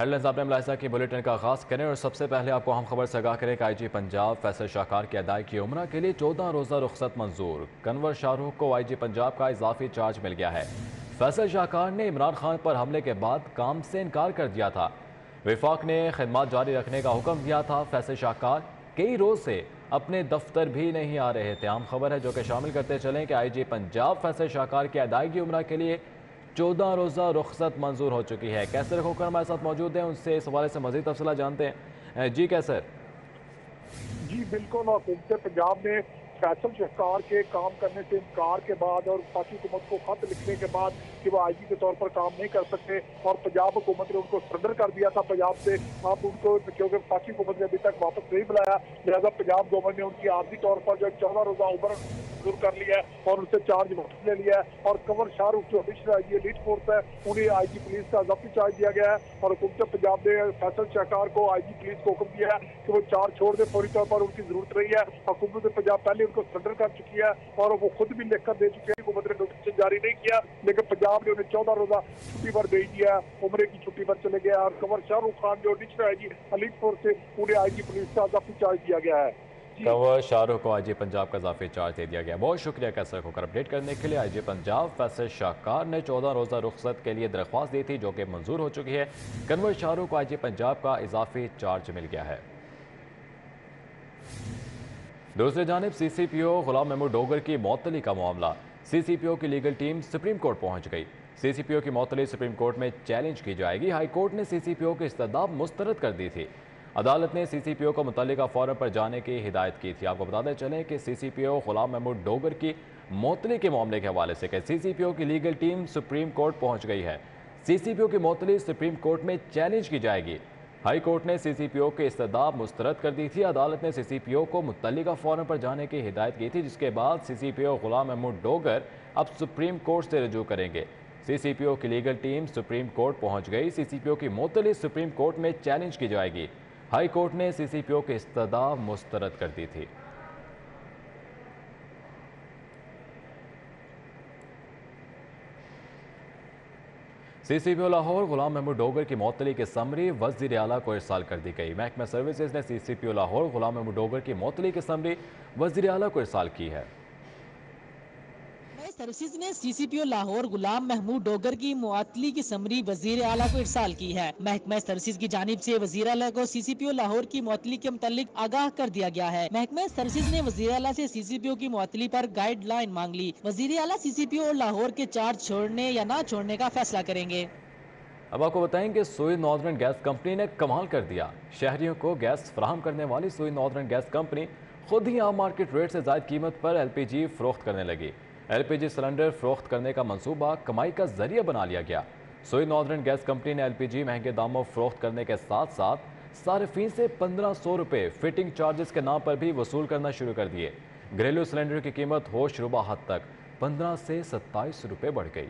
Headlines آپ نے ملاحظہ کی بلیٹن کا آغاز کریں اور سب سے پہلے آپ کو ہم خبر سے آگاہ کریں کہ آئی جی پنجاب فیصل شاہکار کی ادائیگی عمرہ کے لیے 14 روزہ رخصت منظور۔ کنور شاہ رخ کو آئی جی پنجاب کا اضافی چارج مل گیا ہے۔ فیصل شاہکار نے عمران خان پر حملے کے بعد کام سے انکار کر دیا تھا۔ وفاق نے خدمات جاری رکھنے کا حکم دیا تھا۔ فیصل شاہکار کئی روز سے اپنے دفتر بھی نہیں آ رہے تھے۔ عام خبر ہے جو کہ شامل کرتے چلیں کہ آئی جی پنجاب فیصل شاہکار کی ادائیگی عمرہ کے لیے 14 روزہ رخصت منظور ہو چکی ہے۔ کیسر کھوکھر ہمارے ساتھ موجود ہیں، ان سے اس حوالے سے مزید تفصیلات جانتے ہیں۔ جی کیسر؟ جی بالکل، حکومت پنجاب نے فیصل شاہکار کے کام کرنے سے انکار کے بعد اور وفاقی حکومت کو خط لکھنے کے بعد کہ وہ آئی جی کے طور پر کام نہیں کر سکتے اور پنجاب حکومت نے ان کو سرنڈر کر دیا تھا پنجاب سے۔ اب ان کو کیونکہ وفاقی حکومت نے ابھی تک واپس نہیں بلایا، لہٰذا پنجاب گورنمنٹ نے ان کی عارضی طور پر جو 14 روزہ عمرہ منظور کر لیا ہے اور ان سے چارج واپس لے لیا ہے۔ اور کنور شاہ رخ جو ایلیٹ فورس ہے انہیں آئی جی پولیس کا اضافی چارج دیا گیا ہے اور حکومت پنجاب نے فیصل شاہکار کو آئی جی پولیس کو حکم دیا ہے کہ وہ چارج چھوڑ دے فوری طور پر، ان کی ضرورت رہی ہے۔ حکومت پنجاب پہلے ان کو سرنڈر کر چکی ہے اور وہ خود بھی لکھ کر دے چکی ہے، حکومت نے نوٹیفکیشن جاری نہیں کیا، لیکن پنجاب نے انہیں 14 روزہ چھٹی پر بھیج دیا ہے، عمرے کی چھٹی پر چلے گئے اور کنور شاہ رخ خان جو national I G elite force سے انہیں آئی جی پولیس کا اضافی چارج دیا گیا ہے۔ کنور شاہ رخ کو آئی جی پنجاب کا اضافی چارج دے دیا گیا۔ بہت شکریہ کیسر کھوکھر اپڈیٹ کرنے کے لیے۔ آئی جی پنجاب فیصل شاہکار نے 14 روزہ رخصت کے لیے درخواست دی تھی جو کہ منظور ہو چکی ہے۔ کنور شاہ رخ کو آئی جی پنجاب کا اضافی چارج مل گیا ہے۔ دوسری جانب سی سی پی او غلام محمود ڈوگر کی معطلی کا معاملہ، سی سی پی او کی لیگل ٹیم سپریم کورٹ پہنچ گئی۔ سی سی پی او کی معطلی سپریم کورٹ میں چیلنج کی جائے گی۔ ہائی کورٹ نے سی سی پی او کی استدعا مسترد کر دی تھی۔ عدالت نے سی سی پی او کو متعلقہ فورم پر جانے کی ہدایت کی تھی۔ آپ کو بتاتے چلیں کہ سی سی پی او غلام محمود ڈوگر کی معطلی کے معاملے کے حوالے سے کہ سی سی پی او کی لیگل ٹیم سپریم کورٹ پہنچ گئی ہے۔ سی سی پی او کی معطلی سپریم کورٹ میں چیلنج کی جائے گی۔ ہائی کورٹ نے سی سی پی او کی استدعا مسترد کر دی تھی۔ عدالت نے سی سی پی او کو متعلقہ فورم پر جانے کی ہدایت کی تھی، جس کے بعد سی سی پی او غلام محمود ڈوگر اب سپریم کورٹ سے رجوع کریں گے۔ سی سی پی او کی لیگل ٹیم سپریم کورٹ پہنچ گئی۔ سی سی پی او کی معطلی سپریم کورٹ میں چیلنج کی جائے گی۔ ہائی کورٹ نے سی سی پی او کی استدعا مسترد کر دی تھی۔ سی سی پی او لاہور غلام محمود ڈوگر کی معطلی کی سمری وزیر اعلیٰ کو ارسال کر دی گئی۔ محکمہ سروسز نے سی سی پی او لاہور غلام محمود ڈوگر کی معطلی کی سمری وزیر اعلیٰ کو ارسال کی ہے۔ سروسز نے سی سی پی او لاہور غلام محمود ڈوگر کی معطلی کی سمری وزیر اعلیٰ کو ارسال کی ہے۔ محکمہ سروسز کی جانب سے وزیر اعلیٰ کو سی سی پی او لاہور کی معطلی کے متعلق آگاہ کر دیا گیا ہے۔ محکمہ سروسز نے وزیر اعلیٰ سے سی سی پی او کی معطلی پر گائیڈ لائن مانگ لی۔ وزیر اعلیٰ سی سی پی او لاہور کے چارج چھوڑنے یا نہ چھوڑنے کا فیصلہ کریں گے۔ اب آپ کو بتائیں کہ سوئی ناردرن گیس کمپنی نے کمال کر دیا۔ شہریوں کو گیس فراہم کرنے والی سوئی ناردرن گیس کمپنی خود ہی عام مارکیٹ ریٹ سے زائد قیمت پر ایل پی جی فروخت کرنے لگی۔ ایل پی جی سلنڈر فروخت کرنے کا منصوبہ کمائی کا ذریعہ بنا لیا گیا۔ سوئی ناردرن گیس کمپنی نے ایل پی جی مہنگے داموں فروخت کرنے کے ساتھ ساتھ صارفین سے 1500 روپے فٹنگ چارجز کے نام پر بھی وصول کرنا شروع کر دیے۔ گھریلو سلنڈر کی قیمت ہوش ربا حد تک 15 سے 27 روپے بڑھ گئی۔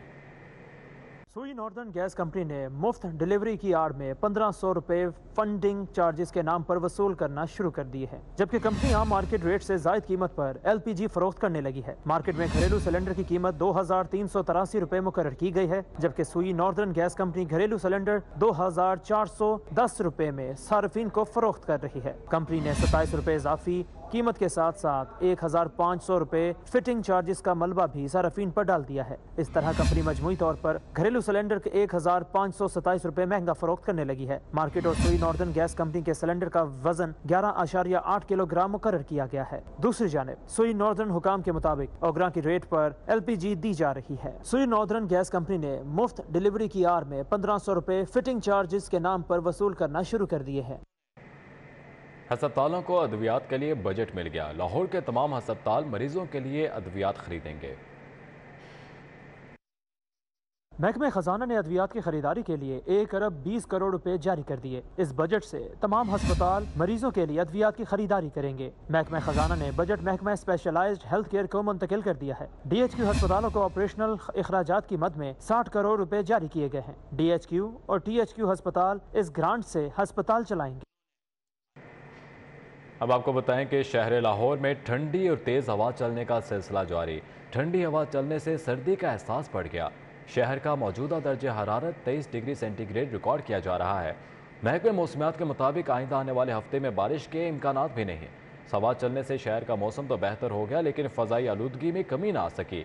سوئی ناردرن گیس کمپنی نے مفت ڈیلیوری کی آڑ میں 1500 روپے فنڈنگ چارجز کے نام پر وصول کرنا شروع کر دیے ہیں، جبکہ کمپنی عام مارکیٹ ریٹ سے زائد قیمت پر ایل پی جی فروخت کرنے لگی ہے۔ مارکیٹ میں گھریلو سلنڈر کی قیمت 2383 روپے مقرر کی گئی ہے، جبکہ سوئی ناردرن گیس کمپنی گھریلو سلنڈر 2410 روپے میں صارفین کو فروخت کر رہی ہے۔ کمپنی نے 27 روپے اضافی قیمت کے ساتھ ساتھ 1500 روپے فٹنگ چارجز کا ملبہ بھی صارفین پر ڈال دیا ہے۔ اس طرح کمپنی مجموعی طور پر گھریلو سلنڈر کے 1527 روپے مہنگا فروخت کرنے لگی ہے۔ مارکیٹ اور سوئی ناردرن گیس کمپنی کے سلنڈر کا وزن 11.8 کلو گرام مقرر کیا گیا ہے۔ دوسری جانب سوئی ناردرن حکام کے مطابق اوگراں کی ریٹ پر ایل پی جی دی جا رہی ہے۔ سوئی ناردرن گیس کمپنی نے مفت ڈیلیوری کی آڑ میں 1500 روپے فٹنگ چارجز کے نام پر وصول کرنا شروع کر دیے ہیں۔ ہسپتالوں کو ادویات کے لیے بجٹ مل گیا۔ لاہور کے تمام ہسپتال مریضوں کے لیے ادویات خریدیں گے۔ محکمہ خزانہ نے ادویات کی خریداری کے لیے 1 ارب 20 کروڑ روپے جاری کر دیے۔ اس بجٹ سے تمام ہسپتال مریضوں کے لیے ادویات کی خریداری کریں گے۔ محکمہ خزانہ نے بجٹ محکمہ اسپیشلائزڈ ہیلتھ کیئر کو منتقل کر دیا ہے۔ ڈی ایچ کیو ہسپتالوں کو آپریشنل اخراجات کی مد میں 60 کروڑ روپے جاری کیے گئے ہیں۔ ڈی ایچ کیو اور ٹی ایچ کیو ہسپتال اس گرانٹ سے ہسپتال چلائیں گے۔ اب آپ کو بتائیں کہ شہر لاہور میں ٹھنڈی اور تیز ہوا چلنے کا سلسلہ جاری۔ ٹھنڈی ہوا چلنے سے سردی کا احساس بڑھ گیا۔ شہر کا موجودہ درجہ حرارت 23 ڈگری سینٹی گریڈ ریکارڈ کیا جا رہا ہے۔ محکمہ موسمیات کے مطابق آئندہ آنے والے ہفتے میں بارش کے امکانات بھی نہیں۔ ہوا چلنے سے شہر کا موسم تو بہتر ہو گیا لیکن فضائی آلودگی میں کمی نہ آ سکی۔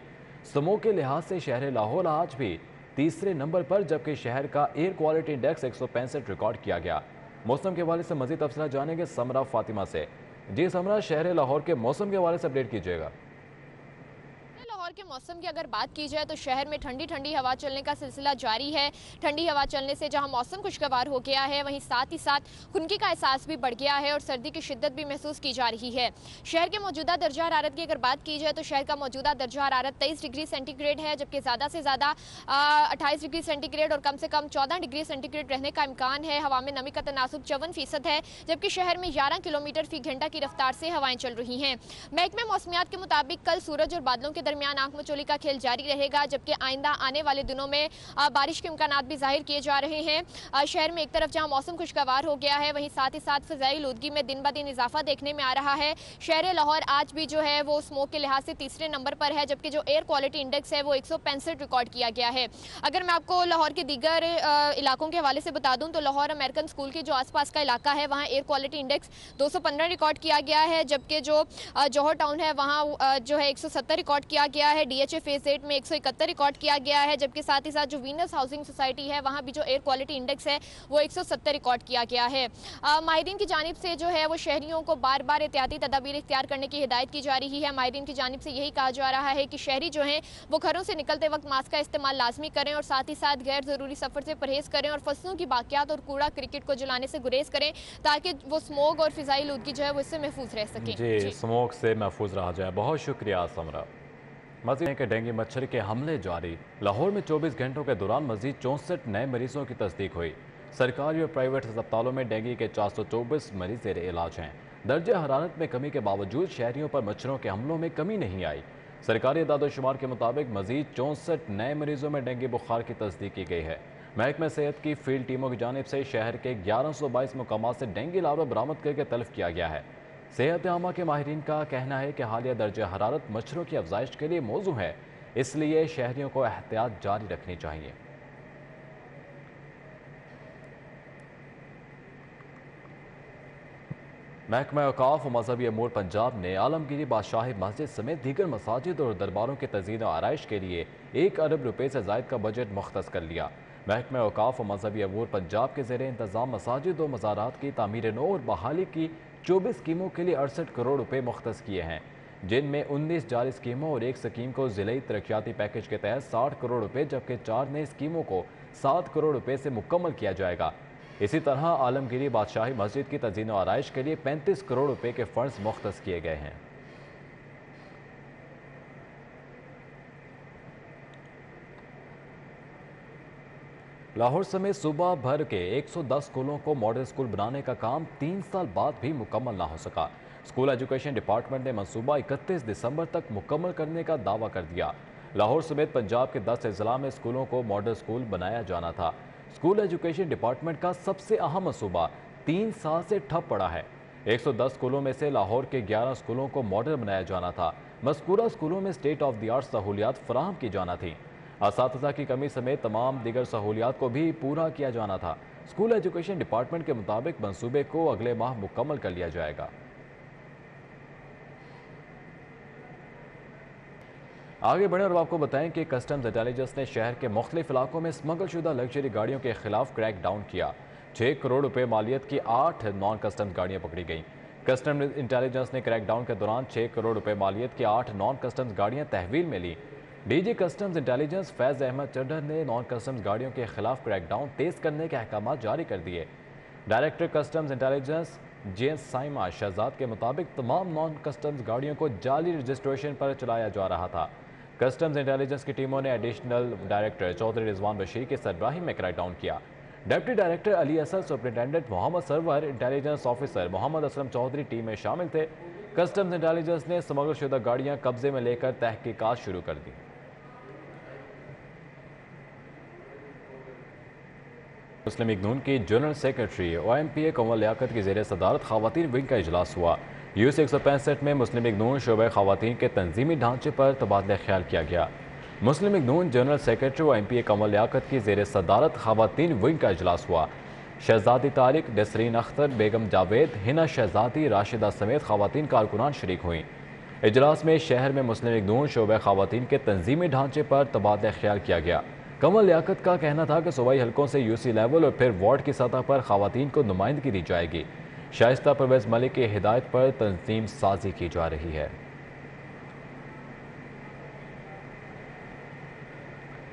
سموگ کے لحاظ سے شہر لاہور آج بھی تیسرے نمبر پر، جبکہ شہر کا ایئر کوالٹی انڈیکس 165 ریکارڈ کیا گیا۔ موسم کے حوالے سے مزید تفصیلات جانیں گے سمرہ فاطمہ سے۔ جی سمرہ، شہر لاہور کے موسم کے حوالے سے اپڈیٹ کیجیے گا۔ لاہور کے موسم کی اگر بات کی جائے تو شہر میں ٹھنڈی ٹھنڈی ہوا چلنے کا سلسلہ جاری ہے۔ ٹھنڈی ہوا چلنے سے جہاں موسم خوشگوار ہو گیا ہے، وہیں ساتھ ہی ساتھ خنکی کا احساس بھی بڑھ گیا ہے اور سردی کی شدت بھی محسوس کی جا رہی ہے۔ شہر کے موجودہ درجہ حرارت کی اگر بات کی جائے تو شہر کا موجودہ درجہ حرارت 23 ڈگری سینٹی گریڈ ہے، جبکہ زیادہ سے زیادہ 28 ڈگری سینٹی گریڈ اور کم سے کم 14 ڈگری سینٹی گریڈ رہنے کا امکان ہے۔ ہوا میں نمی کا تناسب 54% ہے، جبکہ شہر میں 11 کلومیٹر فی گھنٹہ کی رفتار سے ہوائیں چل رہی ہیں۔ محکمہ موسمیات کے مطابق کل سورج اور بادلوں کے درمیان آنکھ مچولی کا کھیل جاری رہے گا، جبکہ آئندہ آنے والے دنوں میں بارش کے امکانات بھی ظاہر کیے جا رہے ہیں۔ شہر میں ایک طرف جہاں موسم خوشگوار ہو گیا ہے، وہیں ساتھ ہی ساتھ فضائی آلودگی میں دن بدن اضافہ دیکھنے میں آ رہا ہے۔ شہر لاہور آج بھی جو ہے وہ اسموگ کے لحاظ سے تیسرے نمبر پر ہے، جبکہ جو ایئر کوالٹی انڈیکس ہے وہ 165 ریکارڈ کیا گیا ہے۔ اگر میں آپ کو لاہور کے دیگر علاقوں کے حوالے سے بتا دوں تو لاہور امریکن اسکول کے جو آس پاس کا علاقہ ہے وہاں ایئر کوالٹی انڈیکس 215 ریکارڈ کیا گیا ہے، جبکہ جو جوہر ٹاؤن ہے وہاں جو ہے 170 ریکارڈ کیا گیا ہے۔ ڈی ایچ اے فیز 8 میں 171 ریکارڈ کیا گیا ہے، جبکہ ساتھ ہی ساتھ جو وینس ہاؤسنگ سوسائٹی ہے وہاں بھی جو ایئر کوالٹی انڈیکس ہے وہ 170 ریکارڈ کیا گیا ہے۔ ماہرین کی جانب سے جو ہے وہ شہریوں کو بار بار احتیاطی تدابیر اختیار کرنے کی ہدایت کی جا رہی ہے۔ ماہرین کی جانب سے یہی کہا جا رہا ہے کہ شہری جو ہیں وہ گھروں سے نکلتے وقت ماسک کا استعمال لازمی کریں اور ساتھ ہی ساتھ غیر ضروری سفر سے پرہیز کریں اور فصلوں کی باقیات اور کوڑا کرکٹ کو جلانے سے گریز کریں تاکہ وہ اسموگ اور فضائی آلودگی جو ہے وہ اس سے محفوظ رہ سکیں۔ جی اسموگ سے محفوظ رہا جائے، بہت شکریہ سمرہ۔ مزید ہے کہ ڈینگی مچھر کے حملے جاری۔ لاہور میں 24 گھنٹوں کے دوران مزید 64 نئے مریضوں کی تصدیق ہوئی۔ سرکاری اور پرائیویٹ ہسپتالوں میں ڈینگی کے 424 مریض زیر علاج ہیں۔ درجہ حرارت میں کمی کے باوجود شہریوں پر مچھروں کے حملوں میں کمی نہیں آئی۔ سرکاری اعداد و شمار کے مطابق مزید 64 نئے مریضوں میں ڈینگی بخار کی تصدیق کی گئی ہے۔ محکمہ صحت کی فیلڈ ٹیموں کی جانب سے شہر کے 1122 مقامات سے ڈینگی لاروا برآمد کر کے تلف کیا گیا ہے۔ صحت عامہ کے ماہرین کا کہنا ہے کہ حالیہ درجہ حرارت مچھروں کی افزائش کے لیے موزوں ہے، اس لیے شہریوں کو احتیاط جاری رکھنی چاہیے۔ محکمہ اوقاف و مذہبی امور پنجاب نے عالمگیری بادشاہی مسجد سمیت دیگر مساجد اور درباروں کے تزئین و آرائش کے لیے 1 ارب روپے سے زائد کا بجٹ مختص کر لیا۔ محکمہ اوقاف و مذہبی امور پنجاب کے زیر انتظام مساجد و مزارات کی تعمیر نو اور بحالی کی 24 اسکیموں کے لیے 68 کروڑ روپے مختص کیے ہیں، جن میں 19 جاری اسکیموں اور 1 اسکیم کو ضلعی ترقیاتی پیکج کے تحت 60 کروڑ روپے جبکہ 4 نئی اسکیموں کو 7 کروڑ روپے سے مکمل کیا جائے گا۔ اسی طرح عالمگیری بادشاہی مسجد کی تزئین و آرائش کے لیے 35 کروڑ روپے کے فنڈز مختص کیے گئے ہیں۔ لاہور سمیت صوبہ بھر کے 110 اسکولوں کو ماڈل اسکول بنانے کا کام 3 سال بعد بھی مکمل نہ ہو سکا۔ اسکول ایجوکیشن ڈپارٹمنٹ نے منصوبہ 31 دسمبر تک مکمل کرنے کا دعویٰ کر دیا۔ لاہور سمیت پنجاب کے 10 اضلاع میں اسکولوں کو ماڈل اسکول بنایا جانا تھا۔ اسکول ایجوکیشن ڈپارٹمنٹ کا سب سے اہم منصوبہ 3 سال سے ٹھپ پڑا ہے۔ 110 اسکولوں میں سے لاہور کے 11 اسکولوں کو ماڈل بنایا جانا تھا۔ مذکورہ اسکولوں میں اسٹیٹ آف دی آرٹ سہولیات فراہم کی جانا تھی۔ اساتذہ کی کمی سمیت تمام دیگر سہولیات کو بھی پورا کیا جانا تھا۔ اسکول ایجوکیشن ڈپارٹمنٹ کے مطابق منصوبے کو اگلے ماہ مکمل کر لیا جائے گا۔ آگے بڑھیں اور آپ کو بتائیں کہ کسٹمز انٹیلیجنس نے شہر کے مختلف علاقوں میں اسمگل شدہ لگژری گاڑیوں کے خلاف کریک ڈاؤن کیا۔ 6 کروڑ روپے مالیت کی 8 نان کسٹمز گاڑیاں پکڑی گئیں۔ کسٹمز انٹیلیجنس نے کریک ڈاؤن کے دوران 6 کروڑ روپے مالیت کی 8 نان کسٹمز گاڑیاں تحویل میں لیں۔ ڈی جی کسٹمز انٹیلیجنس فیض احمد چڈر نے نان کسٹمز گاڑیوں کے خلاف کریک ڈاؤن تیز کرنے کے احکامات جاری کر دیے۔ ڈائریکٹر کسٹمز انٹیلیجنس جے سائمہ شہزاد کے مطابق تمام نان کسٹمز گاڑیوں کو جعلی رجسٹریشن پر چلایا جا رہا تھا۔ کسٹمز انٹیلیجنس کی ٹیموں نے ایڈیشنل ڈائریکٹر چودھری رضوان بشیر کی سربراہی میں کریک ڈاؤن کیا۔ ڈپٹی ڈائریکٹر علی Asad, superintendent Muhammad Sarwar, intelligence officer محمد اسلم چودھری ٹیم میں شامل تھے۔ کسٹمز انٹیلیجنس نے اسمگل شدہ گاڑیاں قبضے میں لے کر تحقیقات شروع کر دی۔ مسلم لیگ نون کی جنرل سیکرٹری او M P A Qamar Liaquat کی زیر صدارت خواتین ونگ کا اجلاس ہوا۔ یو سی 165 میں مسلم لیگ نون شعبہ خواتین کے تنظیمی ڈھانچے پر تبادلہ خیال کیا گیا۔ مسلم لیگ نون جنرل سیکرٹری او M P A Qamar Liaquat کی زیر صدارت خواتین ونگ کا اجلاس ہوا۔ شہزادی طارق، نسرین اختر، بیگم جاوید، ہنا شہزادی، راشدہ سمیت خواتین کارکنان شریک ہوئیں۔ اجلاس میں شہر میں مسلم لیگ نون شعبہ خواتین کے تنظیمی ڈھانچے پر تبادلہ خیال کیا گیا۔ کمل لیاقت کا کہنا تھا کہ صوبائی حلقوں سے UC لیول اور پھر وارڈ کی سطح پر خواتین کو نمائندگی دی جائے گی۔ شائستہ پرویز ملک کی ہدایت پر تنظیم سازی کی جا رہی ہے۔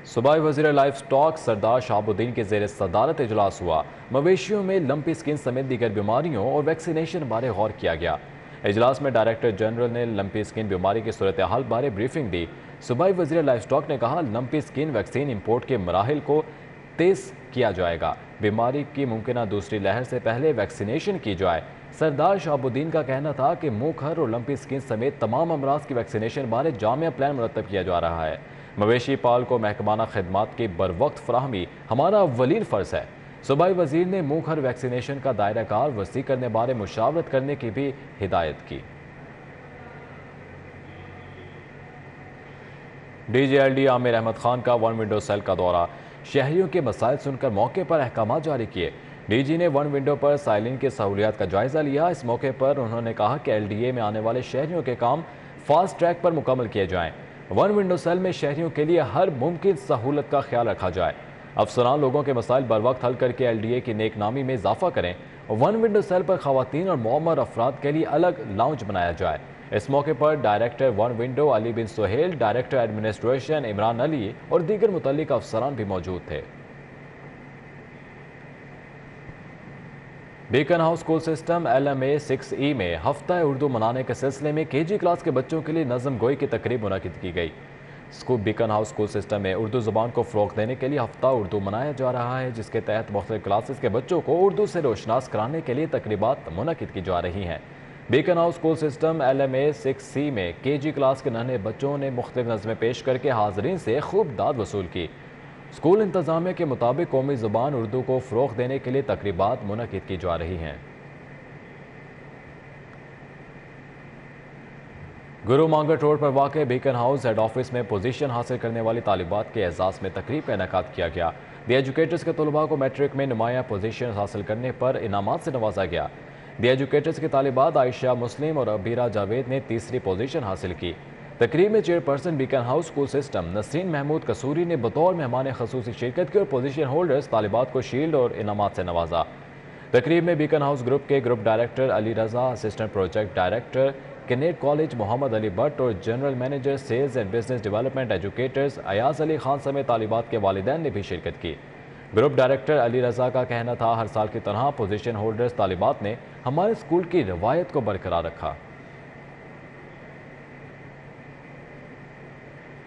صوبائی وزیر لائف سٹاک سردار شہاب الدین کے زیر صدارت اجلاس ہوا۔ مویشیوں میں لمپی سکن سمیت دیگر بیماریوں اور ویکسینیشن بارے غور کیا گیا۔ اجلاس میں ڈائریکٹر جنرل نے لمپی سکن بیماری کی صورتحال بارے بریفنگ دی۔ صوبائی وزیر لائف سٹاک نے کہا لمپی سکن ویکسین امپورٹ کے مراحل کو تیز کیا جائے گا۔ بیماری کی ممکنہ دوسری لہر سے پہلے ویکسینیشن کی جائے۔ سردار شہاب الدین کا کہنا تھا کہ منہ کھر اور لمپی سکن سمیت تمام امراض کی ویکسینیشن بارے جامع پلان مرتب کیا جا رہا ہے۔ مویشی پال کو محکمانہ خدمات کی بروقت فراہمی ہمارا اولین فرض ہے۔ صوبائی وزیر نے منہ کھر ویکسینیشن کا دائرہ کار وسیع کرنے بارے مشاورت کرنے کی بھی ہدایت کی۔ DGLD عامر احمد خان کا ون ونڈو سیل کا دورہ، شہریوں کے مسائل سن کر موقع پر احکامات جاری کیے۔ DG نے ون ونڈو پر سائلین کی سہولیات کا جائزہ لیا۔ اس موقع پر انہوں نے کہا کہ LDA میں آنے والے شہریوں کے کام فاسٹ ٹریک پر مکمل کیے جائیں۔ ون ونڈو سیل میں شہریوں کے لیے ہر ممکن سہولت کا خیال رکھا جائے۔ افسران لوگوں کے مسائل بروقت حل کر کے LDA کی نیک نامی میں اضافہ کریں۔ ون ونڈو سیل پر خواتین اور معمر افراد کے لیے الگ لاؤنج بنایا جائے۔ اس موقع پر ڈائریکٹر ون ونڈو علی بن سہیل، ڈائریکٹر ایڈمنسٹریشن عمران علی اور دیگر متعلقہ افسران بھی موجود تھے۔ Beaconhouse school system LMA 6E میں ہفتہ اردو منانے کے سلسلے میں KG کلاس کے بچوں کے لیے نظم گوئی کی تقریب منعقد کی گئی۔ بیکن ہاؤس اسکول سسٹم میں اردو زبان کو فروغ دینے کے لیے ہفتہ اردو منایا جا رہا ہے، جس کے تحت مختلف کلاسز کے بچوں کو اردو سے روشناس کرانے کے لیے تقریبات منعقد کی جا رہی ہیں۔ Beaconhouse school system LMA 6C میں KG کلاس کے ننھے بچوں نے مختلف نظمیں پیش کر کے حاضرین سے خوب داد وصول کی۔ اسکول انتظامیہ کے مطابق قومی زبان اردو کو فروغ دینے کے لیے تقریبات منعقد کی جا رہی ہیں۔ گرو مانگٹ روڈ پر واقع بیکن ہاؤس ہیڈ آفس میں پوزیشن حاصل کرنے والی طالبات کے اعزاز میں تقریب کا انعقاد کیا گیا۔ دی ایجوکیٹرز کے طلباء کو میٹرک میں نمایاں پوزیشن حاصل کرنے پر انعامات سے نوازا گیا۔ دی ایجوکیٹرز کی طالبات عائشہ مسلم اور عبیرہ جاوید نے تیسری پوزیشن حاصل کی۔ تقریب میں chairperson Beaconhouse school system Nasreen Mahmood Kasuri نے بطور مہمان خصوصی شرکت کی اور پوزیشن ہولڈرز طالبات کو شیلڈ اور انعامات سے نوازا۔ تقریب میں بیکن ہاؤس گروپ کے group director Ali Raza, assistant project director Kinnaird college Muhammad Ali Butt اور general manager sales and business development educators Ayaz Ali Khan سمیت طالبات کے والدین نے بھی شرکت کی۔ گروپ ڈائریکٹر علی رضا کا کہنا تھا ہر سال کی طرح پوزیشن ہولڈرز طالبات نے ہمارے اسکول کی روایت کو برقرار رکھا۔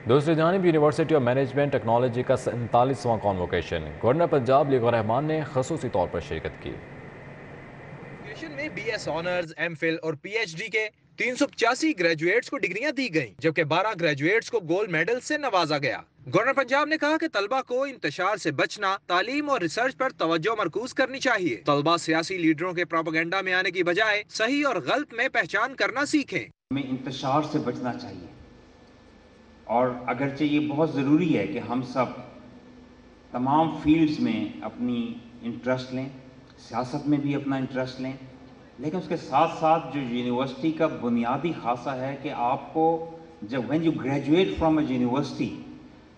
دوسری جانب یونیورسٹی آف مینجمنٹ ٹیکنالوجی کا 47واں کانووکیشن، گورنر پنجاب لیگ الرحمان نے خصوصی طور پر شرکت کی۔ میں BS آنرز، MPhil اور PhD کے 385 گریجویٹس کو ڈگریاں دی گئیں، جبکہ 12 گریجویٹس کو گولڈ میڈل سے نوازا گیا۔ گورنر پنجاب نے کہا کہ طلبہ کو انتشار سے بچنا، تعلیم اور ریسرچ پر توجہ مرکوز کرنی چاہیے۔ طلبہ سیاسی لیڈروں کے پروپیگنڈا میں آنے کی بجائے صحیح اور غلط میں پہچان کرنا سیکھیں۔ ہمیں انتشار سے بچنا چاہیے، اور اگرچہ یہ بہت ضروری ہے کہ ہم سب تمام فیلڈز میں اپنی انٹرسٹ لیں، سیاست میں بھی اپنا انٹرسٹ لیں، لیکن اس کے ساتھ ساتھ جو یونیورسٹی کا بنیادی خاصہ ہے کہ آپ کو جب when you graduate from a university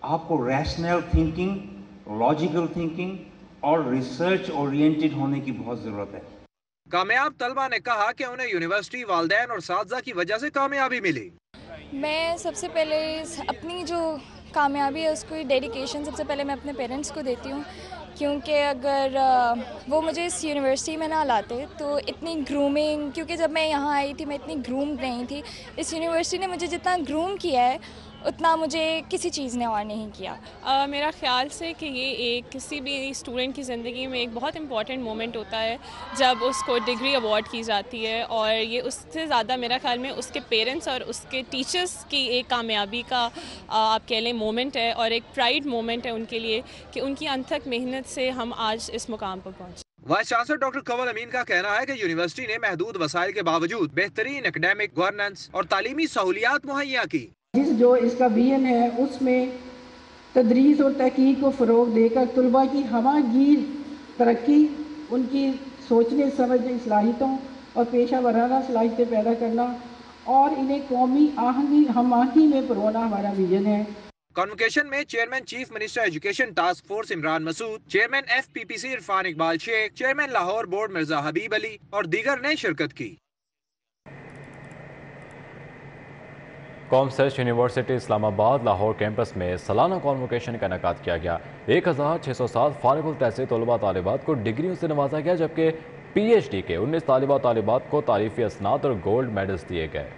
آپ کو ریشنل تھنکنگ، لاجیکل تھنکنگ اور ریسرچ اورینٹڈ ہونے کی بہت ضرورت ہے۔ کامیاب طلبہ نے کہا کہ انہیں یونیورسٹی، والدین اور اساتذہ کی وجہ سے کامیابی ملی۔ میں سب سے پہلے اپنی جو کامیابی ہے اس کو ڈیڈیکیشن سب سے پہلے میں اپنے پیرنٹس کو دیتی ہوں، کیونکہ اگر وہ مجھے اس یونیورسٹی میں نہ لاتے تو اتنی گرومنگ، کیونکہ جب میں یہاں آئی تھی میں اتنی گرومڈ نہیں تھی، اس یونیورسٹی نے مجھے جتنا گروم کیا ہے اتنا مجھے کسی چیز نے اور نہیں کیا۔ میرا خیال سے کہ یہ ایک کسی بھی اسٹوڈنٹ کی زندگی میں ایک بہت امپورٹنٹ مومنٹ ہوتا ہے جب اس کو ڈگری ایوارڈ کی جاتی ہے، اور یہ اس سے زیادہ میرا خیال میں اس کے پیرنٹس اور اس کے ٹیچرز کی ایک کامیابی کا آپ کہہ لیں مومنٹ ہے، اور ایک پرائڈ مومنٹ ہے ان کے لیے کہ ان کی انتھک محنت سے ہم آج اس مقام پر پہنچے۔ وائس چانسلر ڈاکٹر کنول امین کا کہنا ہے کہ یونیورسٹی نے محدود وسائل کے باوجود بہترین اکیڈیمک، گورننس اور تعلیمی سہولیات مہیا کی۔ جو اس کا ویژن ہے اس میں تدریس اور تحقیق کو فروغ دے کر طلباء کی ہمہ گیر ترقی ان کی سوچنے سمجھنے صلاحیتوں اور پیشہ ورانہ صلاحیتیں پیدا کرنا اور انہیں قومی ہم آہنگی میں پرونا ہمارا ویژن ہے۔ کانوکیشن میں chairman chief minister education task force Imran Masood, chairman F P P C Irfan Iqbal Sheikh, chairman Lahore board Mirza Habib Ali اور دیگر نے شرکت کی۔ کامسرچ یونیورسٹی اسلام آباد لاہور کیمپس میں سالانہ کانوکیشن کا انعقاد کیا گیا۔ 1607 فارغ التحصیل طلباء طالبات کو ڈگریوں سے نوازا گیا، جبکہ پی ایچ ڈی کے 19 طالبہ طالبات کو تعریفی اسناد اور گولڈ میڈلز دیے گئے۔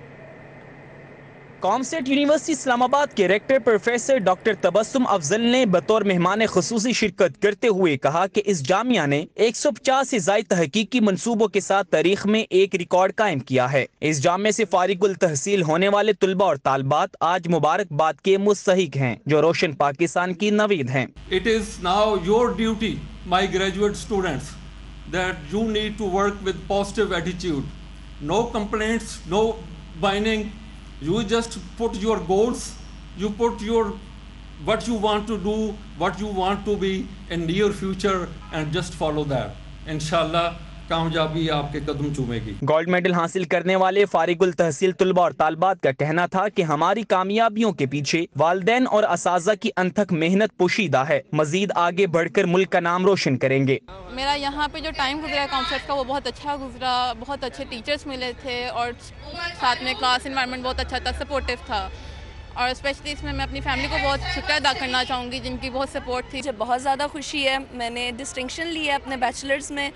کامسرچ یونیورسٹی اسلام آباد کے ریکٹر پروفیسر ڈاکٹر تبسم افضل نے بطور مہمان خصوصی شرکت کرتے ہوئے کہا کہ اس جامعہ نے 150 سے زائد تحقیقی منصوبوں کے ساتھ تاریخ میں ایک ریکارڈ قائم کیا ہے۔ اس جامعہ سے فارغ التحصیل ہونے والے طلباء اور طالبات آج مبارکباد کے مستحق ہیں، جو روشن پاکستان کی نوید ہیں۔ It is now your duty, my graduate students, that you need to work with positive attitude. No complaints, no whining. You just put your goals, you put your what you want to do, what you want to be in near future, and just follow that. Inshallah, کامیابی آپ کے قدم چومے گی۔ Gold medal حاصل کرنے والے فارغ التحصیل طلباء اور طالبات کا کہنا تھا کہ ہماری کامیابیوں کے پیچھے والدین اور اساتذہ کی انتھک محنت پوشیدہ ہے، مزید آگے بڑھ کر ملک کا نام روشن کریں گے۔ میرا یہاں پہ جو ٹائم گزرا کانسرٹ کا وہ بہت اچھا گزرا، بہت اچھے ٹیچرز ملے تھے اور ساتھ میں کلاس انوائرمنٹ بہت اچھا تھا، سپورٹیو تھا، اور اسپیشلی اس میں اپنی فیملی کو بہت شکریہ ادا کرنا چاہوں گی جن کی بہت سپورٹ تھی۔ مجھے بہت زیادہ خوشی ہے، میں نے ڈسٹنکشن لی ہے اپنے بیچلرز میں،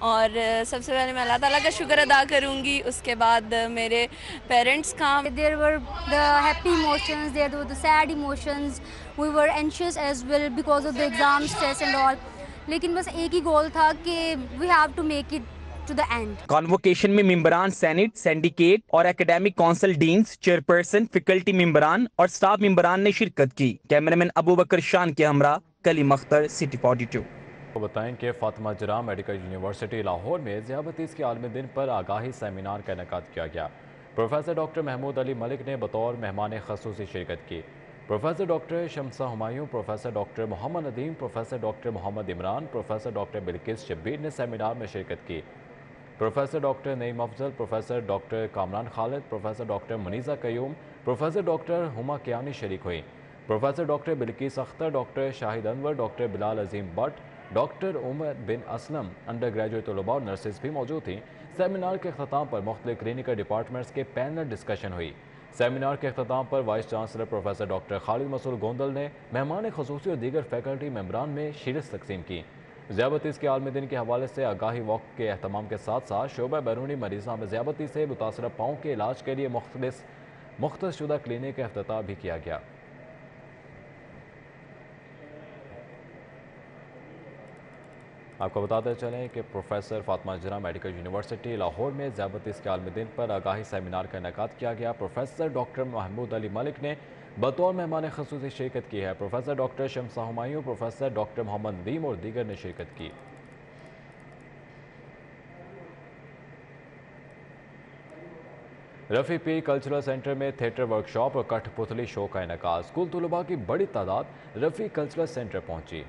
اور سب سے پہلے میں اللہ تعالیٰ کا شکر ادا کروں گی، اس کے بعد میرے پیرنٹس کا۔ There were the happy emotions, there were the sad emotions, we were anxious as well because of the exam stress and all. لیکن بس ایک ہی گول تھا کہ we have to make it to the end. Convocation میں ممبران Saint, سینڈیکیٹ اور academic council deans, chairperson, faculty ممبران اور سٹاف ممبران نے شرکت کی۔ کیمرامین ابو بکر شان کے ہمراہ کلیم اختر، سٹی 42۔ کو بتائیں کہ فاطمہ جرا میڈیکل یونیورسٹی لاہور میں ذیابطیس کے عالمی دن پر آگاہی سیمینار کا انعقاد کیا گیا۔ پروفیسر ڈاکٹر محمود علی ملک نے بطور مہمان خصوصی شرکت کی۔ Professor doctor Shamsa Humayun, professor doctor Muhammad Nadeem, professor doctor Muhammad Imran, professor doctor Bilquis Shabbir نے سیمینار میں شرکت کی۔ Professor doctor Naeem Afzal, professor doctor Kamran Khalid, professor doctor Muneeza Qayyum, professor doctor Huma Kiani شریک ہوئیں۔ Professor doctor Bilquis Akhtar, doctor Shahid Anwar, doctor Bilal Azeem Butt, doctor Umar bin Aslam, under graduate طلباء اور نرسز بھی موجود تھیں۔ سیمینار کے اختتام پر مختلف کلینکل ڈپارٹمنٹس کے پینل ڈسکشن ہوئی۔ سیمینار کے اختتام پر وائس چانسلر پروفیسر ڈاکٹر خالد مسعود گوندل نے مہمان خصوصی اور دیگر فیکلٹی ممبران میں شیلڈز تقسیم کی۔ ذیابطیس کے عالمی دن کے حوالے سے آگاہی واک کے اہتمام کے ساتھ ساتھ شعبہ بیرونی مریضاں میں ذیابطیس سے متاثرہ پاؤں کے علاج کے لیے مختص شدہ کلینک کا افتتاح بھی کیا گیا۔ آپ کو بتاتے چلیں کہ پروفیسر فاطمہ جرا میڈیکل یونیورسٹی لاہور میں ذیابطیس کے عالمی دن پر آگاہی سیمینار کا انعقاد کیا گیا۔ پروفیسر ڈاکٹر محمود علی ملک نے بطور مہمان خصوصی شرکت کی ہے۔ Professor doctor Shamsa Humayun, professor doctor Muhammad Nadeem اور دیگر نے شرکت کی۔ رفیع پیر کلچرل سینٹر میں تھیٹر ورکشاپ اور کٹھ پتلی شو کا انعقاد۔ اسکول طلباء کی بڑی تعداد رفیع کلچرل سینٹر پہنچی۔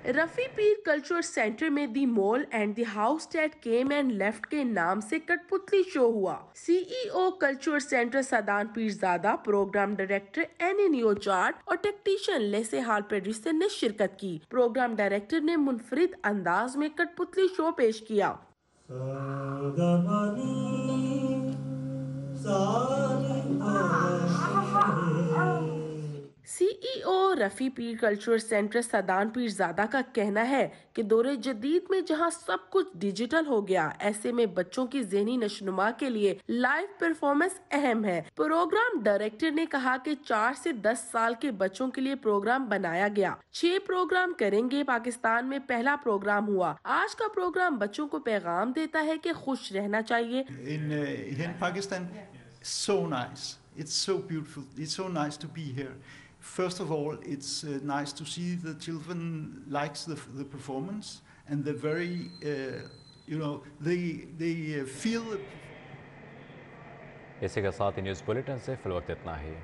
رفیع پیر کلچرل سینٹر میں the mole and the house that came and left کے نام سے کٹ پتلی شو ہوا۔ C E O cultural centre Sadaan Peerzada, programme director Annie نیو چارٹ اور ٹیکنیشین لیسے ہال پیڈرسن نے شرکت کی۔ پروگرام ڈائریکٹر نے منفرد انداز میں کٹ پتلی شو پیش کیا۔ سی ای او رفیع پیر کلچرل سینٹر سادان پیرزادہ کا کہنا ہے کہ دور جدید میں جہاں سب کچھ ڈیجیٹل ہو گیا، ایسے میں بچوں کی ذہنی نشوونما کے لیے لائیو پرفارمنس اہم ہے۔ پروگرام ڈائریکٹر نے کہا کہ 4 سے 10 سال کے بچوں کے لیے پروگرام بنایا گیا۔ 6 پروگرام کریں گے۔ پاکستان میں پہلا پروگرام ہوا۔ آج کا پروگرام بچوں کو پیغام دیتا ہے کہ خوش رہنا چاہیے۔ In Pakistan, so nice. It's so beautiful. It's so nice to be here. First of all, it's nice to see the children likes the performance, and they're very, they feel. اسی کے ساتھ نیوز بلیٹن سے فی الوقت اتنا ہی۔